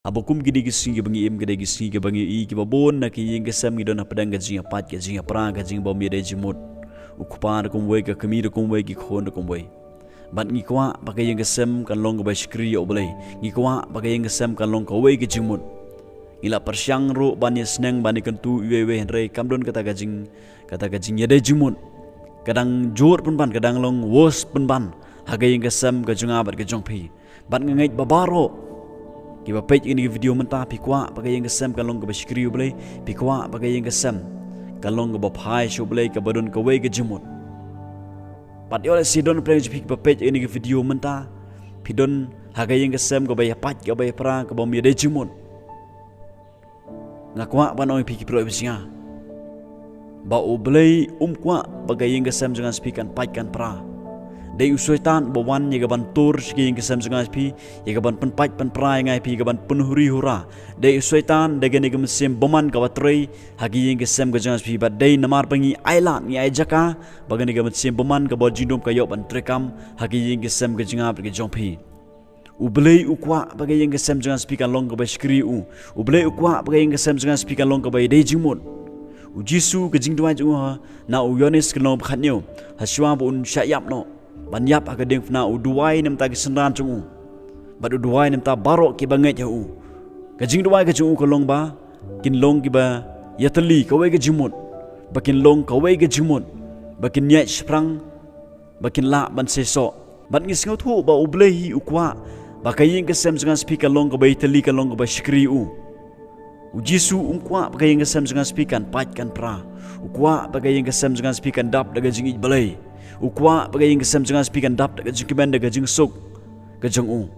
Abokum gidi gisi ke bangi im gidi gisi ke bangi I ke babon na ki ying kesam gi dona pedang gajing apat gajing apra gajing bom yede jimut ukupar kum we ke kemi kum we ki khon kum we bat ngi kwa pakai ying kesam kan long ke bashkri oblei ngi kwa pakai ying kesam kan long ke we ke jimut ila persyang ro bani sneng bani kentu we henre kamdon kata gajing yede jimut kadang jor pun ban kadang long wos pun ban hagai ying kesam gajing abat gajong pi bat ngait babaro Kiba page ini video mentah pikwa pakai yang kesem kalong ke bashkri boleh pikwa pakai yang kesem kalong ke bapai show boleh ke badun ke we ke jemut. Pat yo si don play pik page ini video mentah pidon hagai yang kesem ke bayar pat ke bayar pra ke bom yede jemut. Ngakwa panoi pik pro bisnya. Ba boleh kwa pakai yang kesem jangan spikan pat kan pra. Dei usoitan bawan ye gaban tur ski yang kesem sungai pi ye gaban penpat penprai ngai pi gaban penhuri hura dei usoitan dege ne gemsem boman kawatrei hagi yang kesem gajangas pi bat dei namar pangi ailan ni ajaka bagane gemsem boman ka bojindom kayo ban trekam hagi yang kesem gajanga pi jompi ublei ukwa bagai yang kesem jangas pi kan long ka bashkri ublei ukwa bagai yang kesem jangas pi kan long ka bai dei jimut ujisu gajing duai ju na uyonis kelong khatnyo haswa bun syayap no Banyap akadeng fna uduai nem tagi sendan cung bad uduai nem ta barok ki banget ya kajing duai ka cung kolong ba kin long ki ba yatli kawai ka jimut bakin long kawai ka jimut bakin nyai sprang bakin la ban seso bad ngis ngau thu ba ublehi ukwa ba kaying ka sem jangan speaker long ka ba yatli ka long ka ba shikri ujisu ukwa ba kaying ka sem jangan speaker pat kan pra ukwa ba kaying ka sem jangan speaker dap daga jingi balai ukwa bagai yang kesem jangan spikan dap daga jing kiban daga jing sok gajong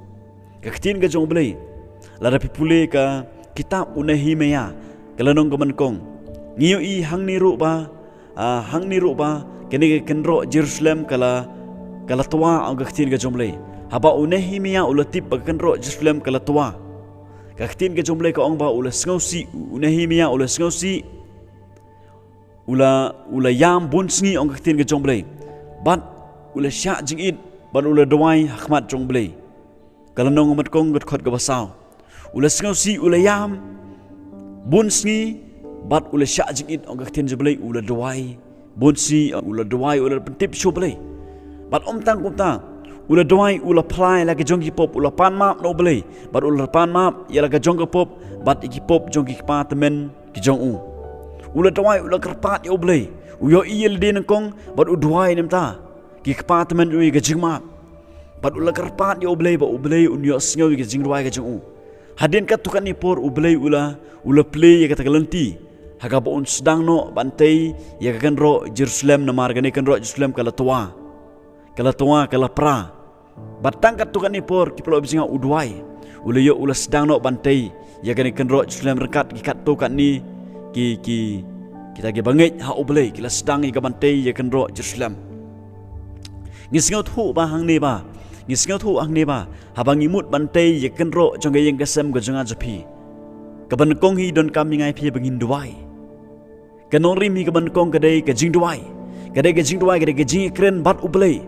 kaktin gajong belai lara pipule ka kitab unahi meya kalanong kamankong ngiyo I hang ni ru ba kene kenro Jerusalem kala tua ang kaktin gajong belai haba unahi meya ulatip ba kenro Jerusalem kala tua kaktin gajong belai ka ong ba ulas ngausi unahi meya ulas ngausi ula yam bunsngi ang kaktin gajong belai Bat ula syak jingit bat ula dawai hakmat jong belai kalanong umat kong got khot gabasaw ula ngausi ula yam bunsngi bat ula syak jingit ong kaktin je belai ula dawai bunsi ula dawai ula pentip show belai bat tang ula dawai ula plai lagi jong ki pop ula pan map no belai bat ula pan map ya lagi jong ki pop bat iki pop jong ki departemen ki jong ula dawai ula kerpat yo belai uyo iyel din kong bat udwai nemta ki departemen ui gajing map bat ula kerpat yo belai ba ublei unyo sngaw ki jing dwai gajing hadin kat tukan ni por ublei ula play ya kata galenti haga ba un sedang no bantai ya kan ro Jerusalem na margane kan ro Jerusalem kala kala pra batang kat tukan ni por ki pelo bisinga udwai ula sedang no bantai ya kan ro Jerusalem rekat ki kat tukan ni ki kita ge banget ha oblei kila sedang iga bantai ya kan ro Jerusalem ngisngau thu ba hang ne ba habang imut bantai ya kan ro jong ge yang kasem go jonga japi kaban kong hi don kam ngai phi bangin duai kanong rim hi kaban kong kadai ka jing duai kadai ka jing kren bat oblei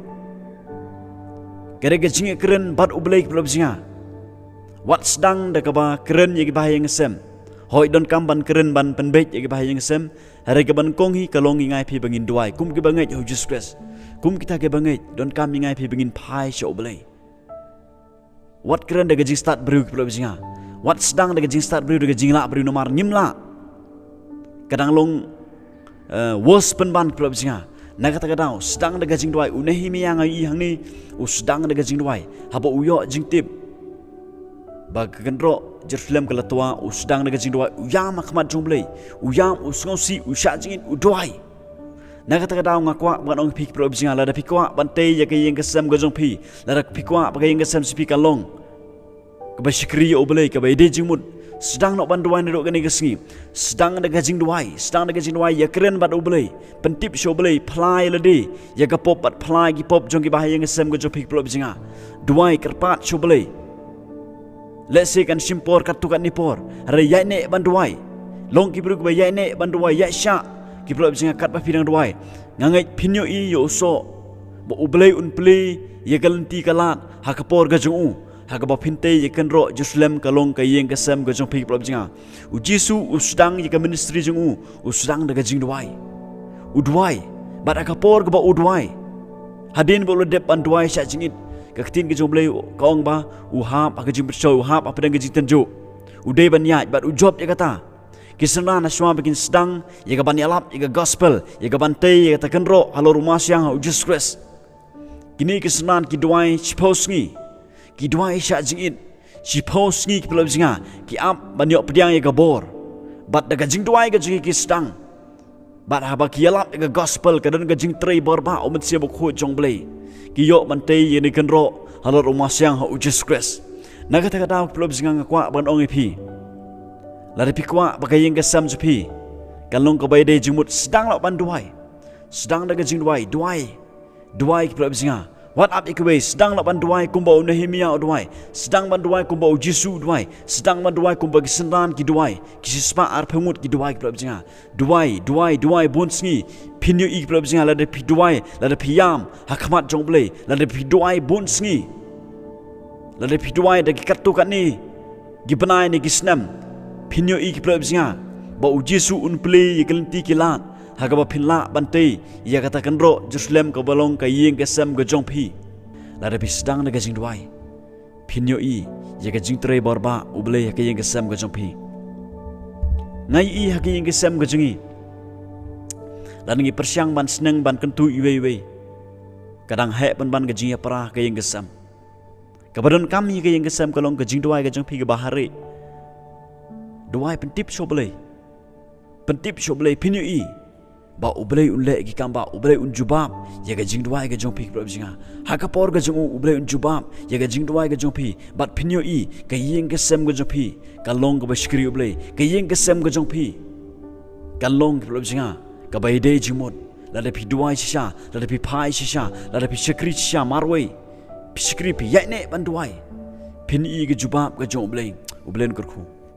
kadai ka jing kren bat oblei probsinga wat sedang da ka ba kren ye ba yang sem hoi don kam ban keren ban penbet ya ba yang sem hari ke ban kong hi kalong ngai phi bangin duai kum ke bangai ho Jesus Christ kum kita ke bangai don kam ngai phi bangin pai show belai wat keren daga jing start bru ke singa wat sedang daga jing start bru daga jing la bru nomar nyimla kadang long was penban ke singa na kata kadang sedang daga jing duai unehi mi yang ai hang ni sedang daga jing duai haba uyo jing tip bagan ro Jerusalem kala tua usdang daga jing duai uyam akmat jong belai uyam usngausi usya jingin uduai na kata kadau ngakwa ban ong pik pro bijinga la da pikwa bantai ya ke yang kesem gojong pi la da pikwa pakai yang kesem sipi kalong ke bashkri oblei ke bai de jingmut sedang nak banduai ro gani gesngi sedang daga jing duai ya keren bat oblei pentip show oblei plai la de ya ka pop bat plai ki pop jong ki bahaya yang kesem gojong pik pro bijinga duai kerpat show oblei let's say kan simpor katukan ni por hari yai ne banduai long ki bru ba yai ne banduai ya sya ki pula bisinga kat pa pidang duai ngangai pinyo I yo so bo ublei un play ye galenti kalat hakapor gajung hagaba pinte yakan ro Jerusalem kalong kayeng kasam gajong pi pelab jinga u Jisu usdang yaka ministry jingu usdang daga jing duai udwai bat akapor gaba udwai hadin bolo dep an duai sha jingit kaktin gajong blai kaong ba uhap akajing bersau uhap apa dan gajing tanjo udai banyat bat ujob ya kata kisana naswa bikin sedang yaga banyalap yaga gospel yaga bantai yaga takenro halo rumah siang Jesus Christ kini kesenan ki duai chiposngi ki duai sha jingit chiposngi ki pelab jinga ki ap banyok pediang yaga bor bat daga jing duai ga jing ki sedang bat haba ki yalap yaga gospel kadan ga jing trei borba omet sia bokho jong blai ki yok bantai yeni kenro halo rumah siang Jesus Christ naga takada pelab jinga ngakwa ban ong ipi lari pikwa bagai yang kesam jupi kalong kabai de jumut sedang lak ban duai sedang daga jing duai ki pelab jinga what up ikwe sedang lak ban duai kumba Nehemia duai sedang ban duai kumba Jisu duai sedang ban duai kumba kisendan ki duai kisispa ar pemut ki duai ki pelab jinga duai bonsngi pinyu ik pelab jinga lada pi duai lada pi yam hakmat jongble lada pi duai bonsngi lada pi duai dagi katu kat ni gibenai ni gisnam pinyo ik pelab jinga ba Jisu unple yikelenti kilat hagaba pinla bantai ia katakan ro Jerusalem ka balong ka yeng kasam ga jongpi lada pi sedang daga jing duai pinyo ia ka jing tre barba uble ka yeng kasam ga jongpi ngai ha ka yeng kasam ga jingi lan ngi persyang ban seneng ban kentu iwe kadang he ban ga jing para ka yeng kasam kabadon kami ka yeng kasam kalong ka jing duai ga jongpi ga bahare duai pentip shoblei pinyu ba ublei unle gi kamba ublei unjubab ya ga jing duai ga jongpi prob jinga hakapor ga jongu ublei unjubab ya ga jing duai ga jongpi bat pinyu ka yeng ga sem ga jongpi kalong ga bashkri ublei ka yeng ga sem ga jongpi kalong prob jinga ka bai de jimot la de pi duai shisha la de pi pai shisha la de pi shkri shisha marwei pi shkri pi ya ne ban duai pin ga jubab ga jong ublei kurku